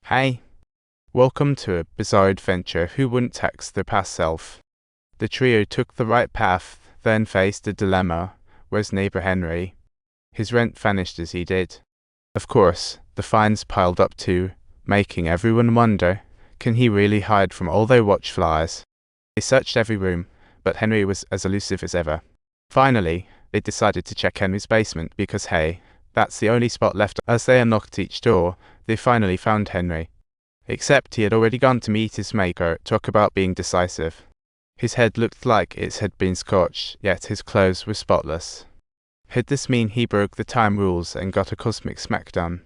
Hey, welcome to a bizarre adventure. Who wouldn't text their past self? The trio took the right path, then faced a dilemma. Where's neighbor Henry? His rent vanished as he did. Of course, the fines piled up too, making everyone wonder, can he really hide from all their watchflies? They searched every room, but Henry was as elusive as ever. Finally, they decided to check Henry's basement because hey, that's the only spot left. As they unlocked each door, they finally found Henry. Except he had already gone to meet his maker, talk about being decisive. His head looked like it had been scorched, yet his clothes were spotless. Could this mean he broke the time rules and got a cosmic smackdown?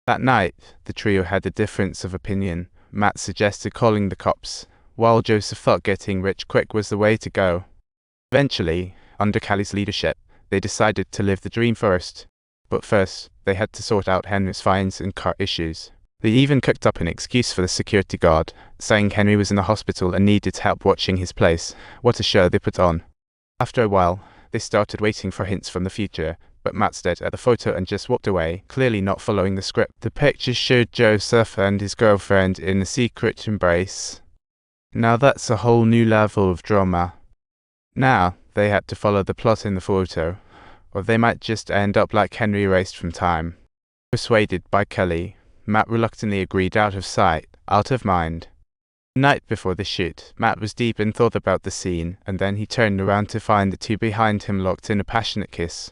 That night, the trio had a difference of opinion. Matt suggested calling the cops, while Joseph thought getting rich quick was the way to go. Eventually, under Callie's leadership, they decided to live the dream first. But first, they had to sort out Henry's fines and car issues. They even cooked up an excuse for the security guard, saying Henry was in the hospital and needed help watching his place. What a show they put on. After a while, they started waiting for hints from the future, but Matt stared at the photo and just walked away, clearly not following the script. The picture showed Joseph and his girlfriend in a secret embrace. Now that's a whole new level of drama. Now, they had to follow the plot in the photo, or they might just end up like Henry erased from time. Persuaded by Kelly, Matt reluctantly agreed. Out of sight, out of mind. The night before the shoot, Matt was deep in thought about the scene, and then he turned around to find the two behind him locked in a passionate kiss.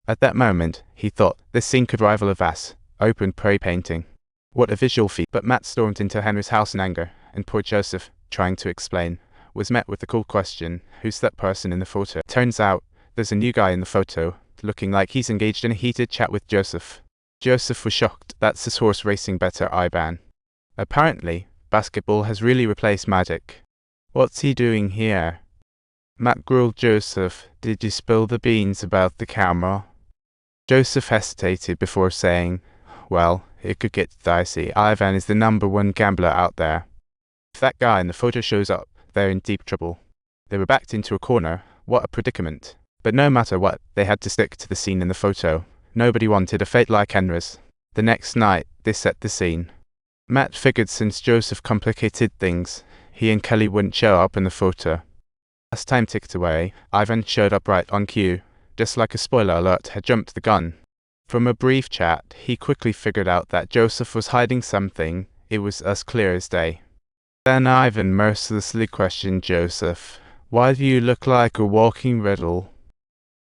At that moment, he thought this scene could rival a vast, open prairie painting. What a visual feat! But Matt stormed into Henry's house in anger, and poor Joseph, trying to explain, was met with the cool question, who's that person in the photo? Turns out, there's a new guy in the photo, looking like he's engaged in a heated chat with Joseph. Joseph was shocked. That's his horse racing better, Ivan. Apparently, basketball has really replaced magic. What's he doing here? Matt grilled Joseph. Did you spill the beans about the camera? Joseph hesitated before saying, well, it could get dicey. Ivan is the #1 gambler out there. If that guy in the photo shows up, they're in deep trouble. They were backed into a corner. What a predicament. But no matter what, they had to stick to the scene in the photo. Nobody wanted a fate like Henry's. The next night, they set the scene. Matt figured since Joseph complicated things, he and Kelly wouldn't show up in the photo. As time ticked away, Ivan showed up right on cue, just like a spoiler alert had jumped the gun. From a brief chat, he quickly figured out that Joseph was hiding something. It was as clear as day. Then Ivan mercilessly questioned Joseph. Why do you look like a walking riddle?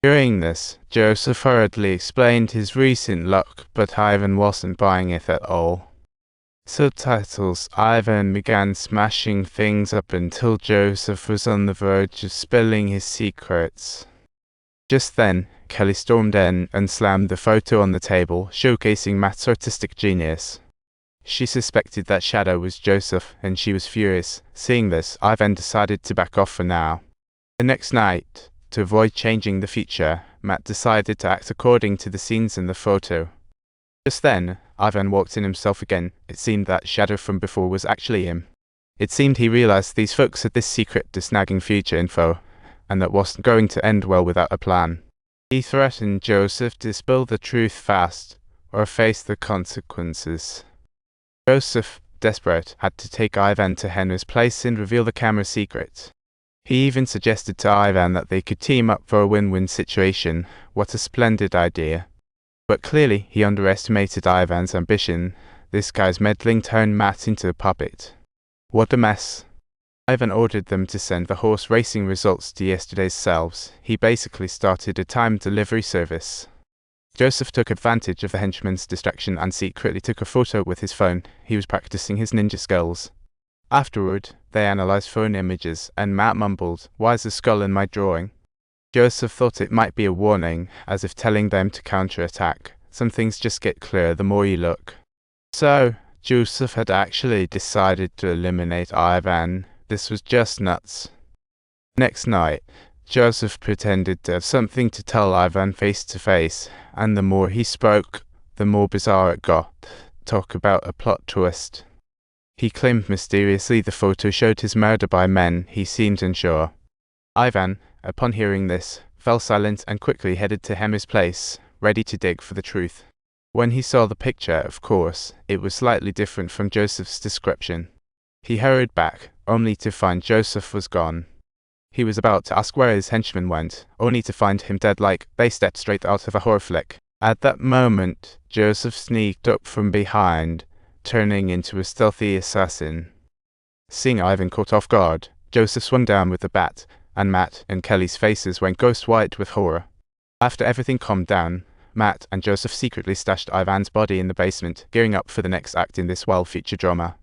Hearing this, Joseph hurriedly explained his recent luck, but Ivan wasn't buying it at all. Subtitles. Ivan began smashing things up until Joseph was on the verge of spilling his secrets. Just then, Kelly stormed in and slammed the photo on the table, showcasing Matt's artistic genius. She suspected that Shadow was Joseph, and she was furious. Seeing this, Ivan decided to back off for now. The next night, to avoid changing the future, Matt decided to act according to the scenes in the photo. Just then, Ivan walked in himself again. It seemed that Shadow from before was actually him. It seemed he realized these folks had this secret to snagging future info, and that wasn't going to end well without a plan. He threatened Joseph to spill the truth fast, or face the consequences. Joseph, desperate, had to take Ivan to Henry's place and reveal the camera secret. He even suggested to Ivan that they could team up for a win-win situation. What a splendid idea. But clearly, he underestimated Ivan's ambition. This guy's meddling turned Matt into a puppet. What a mess. Ivan ordered them to send the horse racing results to yesterday's selves. He basically started a time delivery service. Joseph took advantage of the henchman's distraction and secretly took a photo with his phone. He was practicing his ninja skills. Afterward, they analyzed phone images, and Matt mumbled, "Why's a skull in my drawing?" Joseph thought it might be a warning, as if telling them to counterattack. Some things just get clearer the more you look. So, Joseph had actually decided to eliminate Ivan. This was just nuts. Next night, Joseph pretended to have something to tell Ivan face to face, and the more he spoke, the more bizarre it got. Talk about a plot twist. He claimed mysteriously the photo showed his murder by men. He seemed unsure. Ivan, upon hearing this, fell silent and quickly headed to Henry's place, ready to dig for the truth. When he saw the picture, of course, it was slightly different from Joseph's description. He hurried back, only to find Joseph was gone. He was about to ask where his henchman went, only to find him dead like they stepped straight out of a horror flick. At that moment, Joseph sneaked up from behind, turning into a stealthy assassin. Seeing Ivan caught off guard, Joseph swung down with the bat, and Matt and Kelly's faces went ghost white with horror. After everything calmed down, Matt and Joseph secretly stashed Ivan's body in the basement, gearing up for the next act in this well-featured drama.